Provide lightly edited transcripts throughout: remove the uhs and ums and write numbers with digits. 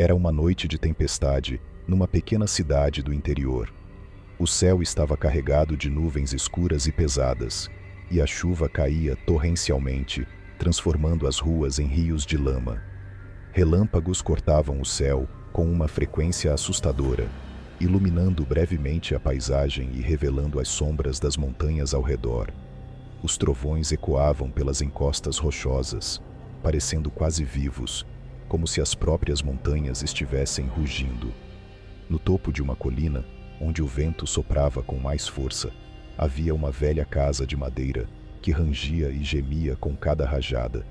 Era uma noite de tempestade, numa pequena cidade do interior. O céu estava carregado de nuvens escuras e pesadas, e a chuva caía torrencialmente, transformando as ruas em rios de lama. Relâmpagos cortavam o céu com uma frequência assustadora, iluminando brevemente a paisagem e revelando as sombras das montanhas ao redor. Os trovões ecoavam pelas encostas rochosas, parecendo quase vivos, como se as próprias montanhas estivessem rugindo. No topo de uma colina, onde o vento soprava com mais força, havia uma velha casa de madeira que rangia e gemia com cada rajada.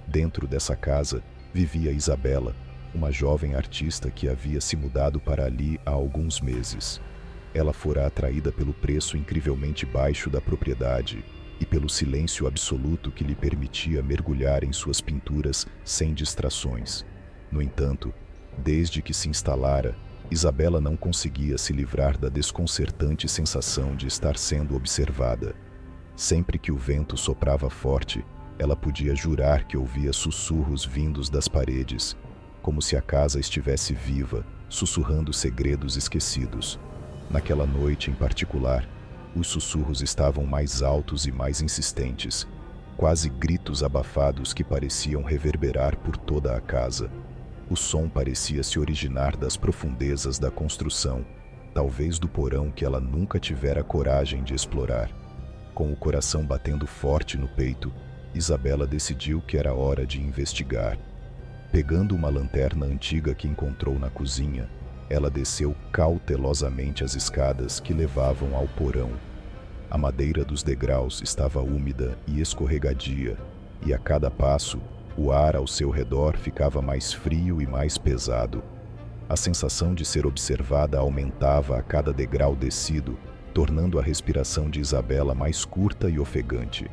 Dentro dessa casa vivia Isabela, uma jovem artista que havia se mudado para ali há alguns meses. Ela fora atraída pelo preço incrivelmente baixo da propriedade e pelo silêncio absoluto que lhe permitia mergulhar em suas pinturas sem distrações. No entanto, desde que se instalara, Isabela não conseguia se livrar da desconcertante sensação de estar sendo observada. Sempre que o vento soprava forte, ela podia jurar que ouvia sussurros vindos das paredes, como se a casa estivesse viva, sussurrando segredos esquecidos. Naquela noite em particular, os sussurros estavam mais altos e mais insistentes, quase gritos abafados que pareciam reverberar por toda a casa. O som parecia se originar das profundezas da construção, talvez do porão que ela nunca tivera coragem de explorar. Com o coração batendo forte no peito, Isabela decidiu que era hora de investigar. Pegando uma lanterna antiga que encontrou na cozinha, ela desceu cautelosamente as escadas que levavam ao porão. A madeira dos degraus estava úmida e escorregadia, e a cada passo, o ar ao seu redor ficava mais frio e mais pesado. A sensação de ser observada aumentava a cada degrau descido, tornando a respiração de Isabela mais curta e ofegante.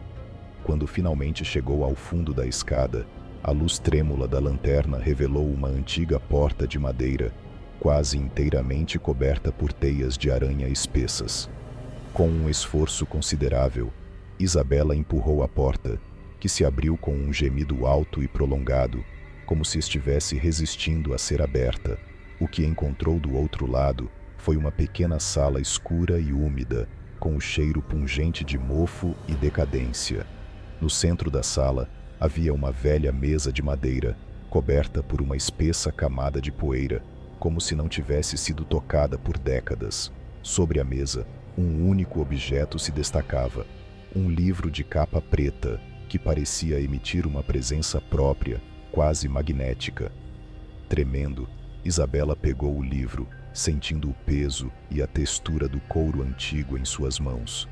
Quando finalmente chegou ao fundo da escada, a luz trêmula da lanterna revelou uma antiga porta de madeira, quase inteiramente coberta por teias de aranha espessas. Com um esforço considerável, Isabela empurrou a porta, que se abriu com um gemido alto e prolongado, como se estivesse resistindo a ser aberta. O que encontrou do outro lado foi uma pequena sala escura e úmida, com o cheiro pungente de mofo e decadência. No centro da sala havia uma velha mesa de madeira, coberta por uma espessa camada de poeira, como se não tivesse sido tocada por décadas. Sobre a mesa, um único objeto se destacava: um livro de capa preta, que parecia emitir uma presença própria, quase magnética. Tremendo, Isabela pegou o livro, sentindo o peso e a textura do couro antigo em suas mãos.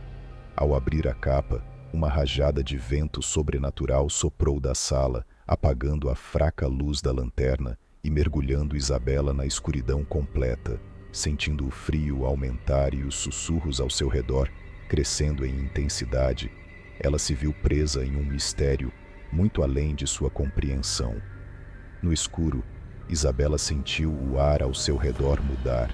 Ao abrir a capa, uma rajada de vento sobrenatural soprou da sala, apagando a fraca luz da lanterna e mergulhando Isabela na escuridão completa, sentindo o frio aumentar e os sussurros ao seu redor crescendo em intensidade. Ela se viu presa em um mistério muito além de sua compreensão. No escuro, Isabela sentiu o ar ao seu redor mudar.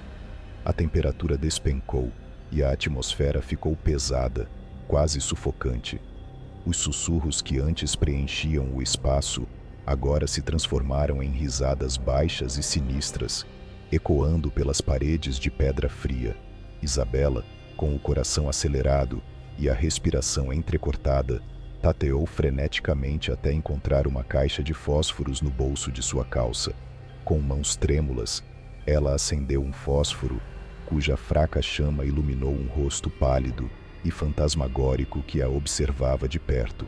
A temperatura despencou e a atmosfera ficou pesada, quase sufocante. Os sussurros que antes preenchiam o espaço agora se transformaram em risadas baixas e sinistras, ecoando pelas paredes de pedra fria. Isabela, com o coração acelerado e a respiração entrecortada, tateou freneticamente até encontrar uma caixa de fósforos no bolso de sua calça. Com mãos trêmulas, ela acendeu um fósforo, cuja fraca chama iluminou um rosto pálido e fantasmagórico que a observava de perto.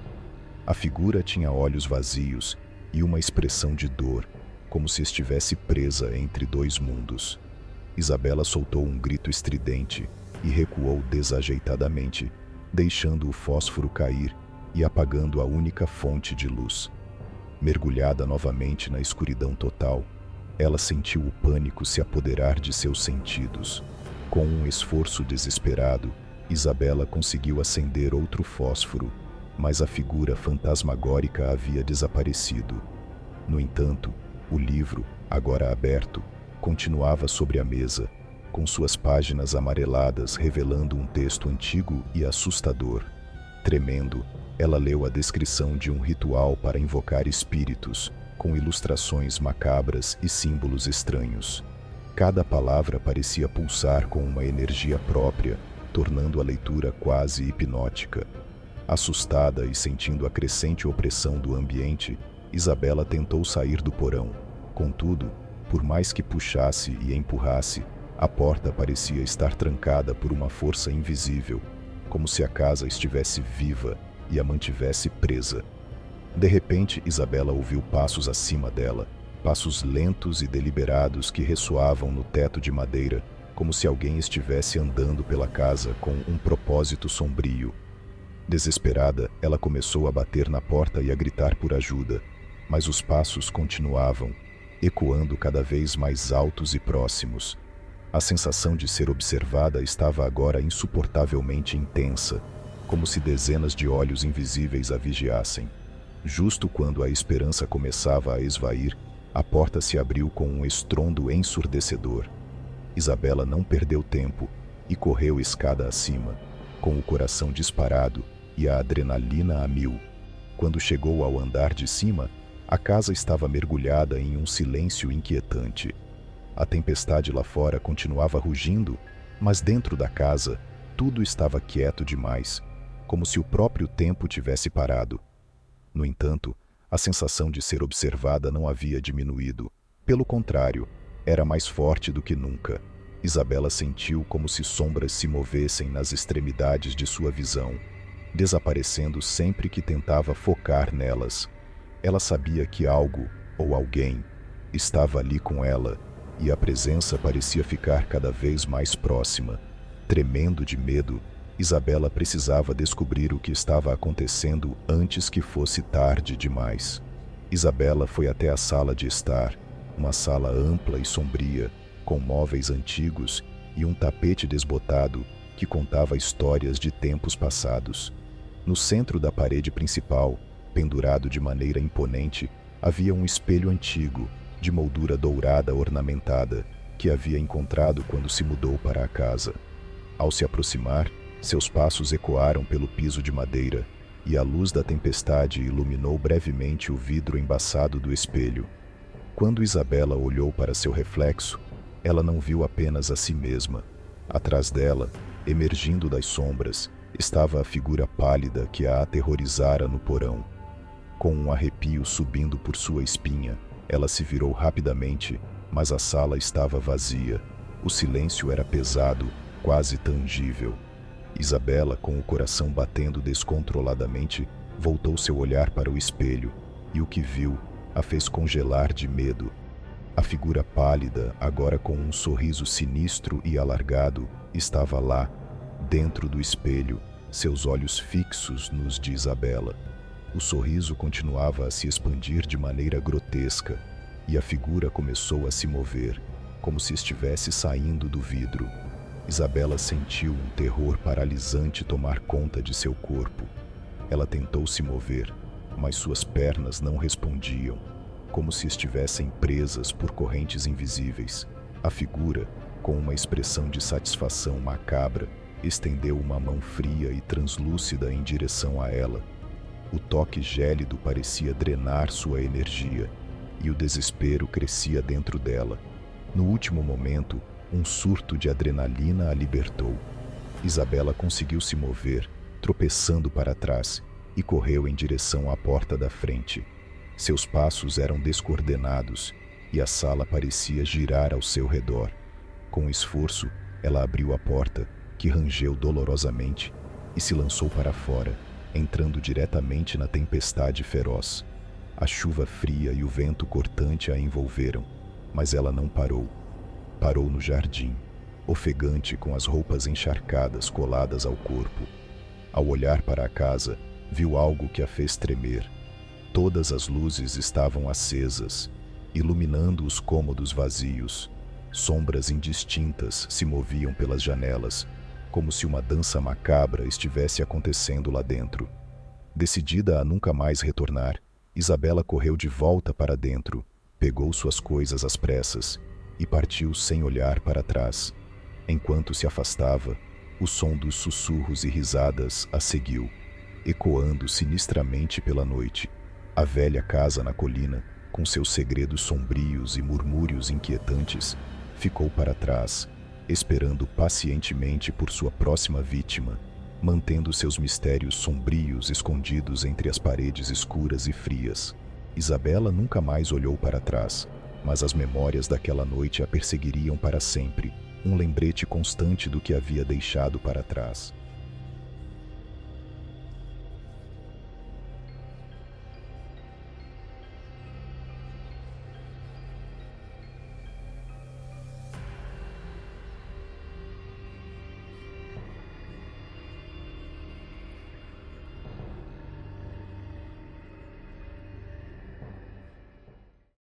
A figura tinha olhos vazios e uma expressão de dor, como se estivesse presa entre dois mundos. Isabela soltou um grito estridente e recuou desajeitadamente, deixando o fósforo cair e apagando a única fonte de luz. Mergulhada novamente na escuridão total, ela sentiu o pânico se apoderar de seus sentidos. Com um esforço desesperado, Isabela conseguiu acender outro fósforo, mas a figura fantasmagórica havia desaparecido. No entanto, o livro, agora aberto, continuava sobre a mesa, com suas páginas amareladas revelando um texto antigo e assustador. Tremendo, ela leu a descrição de um ritual para invocar espíritos, com ilustrações macabras e símbolos estranhos. Cada palavra parecia pulsar com uma energia própria, tornando a leitura quase hipnótica. Assustada e sentindo a crescente opressão do ambiente, Isabela tentou sair do porão. Contudo, por mais que puxasse e empurrasse, a porta parecia estar trancada por uma força invisível, como se a casa estivesse viva e a mantivesse presa. De repente, Isabela ouviu passos acima dela, passos lentos e deliberados que ressoavam no teto de madeira, como se alguém estivesse andando pela casa com um propósito sombrio. Desesperada, ela começou a bater na porta e a gritar por ajuda, mas os passos continuavam, ecoando cada vez mais altos e próximos. A sensação de ser observada estava agora insuportavelmente intensa, como se dezenas de olhos invisíveis a vigiassem. Justo quando a esperança começava a esvair, a porta se abriu com um estrondo ensurdecedor. Isabela não perdeu tempo e correu escada acima, com o coração disparado e a adrenalina a mil. Quando chegou ao andar de cima, a casa estava mergulhada em um silêncio inquietante. A tempestade lá fora continuava rugindo, mas dentro da casa, tudo estava quieto demais, como se o próprio tempo tivesse parado. No entanto, a sensação de ser observada não havia diminuído. Pelo contrário, era mais forte do que nunca. Isabela sentiu como se sombras se movessem nas extremidades de sua visão, desaparecendo sempre que tentava focar nelas. Ela sabia que algo, ou alguém, estava ali com ela, e a presença parecia ficar cada vez mais próxima. Tremendo de medo, Isabela precisava descobrir o que estava acontecendo antes que fosse tarde demais. Isabela foi até a sala de estar, uma sala ampla e sombria, com móveis antigos e um tapete desbotado que contava histórias de tempos passados. No centro da parede principal, pendurado de maneira imponente, havia um espelho antigo, de moldura dourada ornamentada, que havia encontrado quando se mudou para a casa. Ao se aproximar, seus passos ecoaram pelo piso de madeira, e a luz da tempestade iluminou brevemente o vidro embaçado do espelho. Quando Isabela olhou para seu reflexo, ela não viu apenas a si mesma. Atrás dela, emergindo das sombras, estava a figura pálida que a aterrorizara no porão. Com um arrepio subindo por sua espinha, ela se virou rapidamente, mas a sala estava vazia. O silêncio era pesado, quase tangível. Isabela, com o coração batendo descontroladamente, voltou seu olhar para o espelho, e o que viu a fez congelar de medo. A figura pálida, agora com um sorriso sinistro e alargado, estava lá, dentro do espelho, seus olhos fixos nos de Isabela. O sorriso continuava a se expandir de maneira grotesca, e a figura começou a se mover, como se estivesse saindo do vidro. Isabela sentiu um terror paralisante tomar conta de seu corpo. Ela tentou se mover, mas suas pernas não respondiam, como se estivessem presas por correntes invisíveis. A figura, com uma expressão de satisfação macabra, estendeu uma mão fria e translúcida em direção a ela. O toque gélido parecia drenar sua energia, e o desespero crescia dentro dela. No último momento, um surto de adrenalina a libertou. Isabela conseguiu se mover, tropeçando para trás, e correu em direção à porta da frente. Seus passos eram descoordenados, e a sala parecia girar ao seu redor. Com esforço, ela abriu a porta, que rangeu dolorosamente, e se lançou para fora, entrando diretamente na tempestade feroz. A chuva fria e o vento cortante a envolveram, mas ela não parou. Parou no jardim, ofegante com as roupas encharcadas coladas ao corpo. Ao olhar para a casa, viu algo que a fez tremer. Todas as luzes estavam acesas, iluminando os cômodos vazios. Sombras indistintas se moviam pelas janelas, como se uma dança macabra estivesse acontecendo lá dentro. Decidida a nunca mais retornar, Isabela correu de volta para dentro, pegou suas coisas às pressas e partiu sem olhar para trás. Enquanto se afastava, o som dos sussurros e risadas a seguiu, ecoando sinistramente pela noite. A velha casa na colina, com seus segredos sombrios e murmúrios inquietantes, ficou para trás, esperando pacientemente por sua próxima vítima, mantendo seus mistérios sombrios escondidos entre as paredes escuras e frias. Isabela nunca mais olhou para trás, mas as memórias daquela noite a perseguiriam para sempre, um lembrete constante do que havia deixado para trás.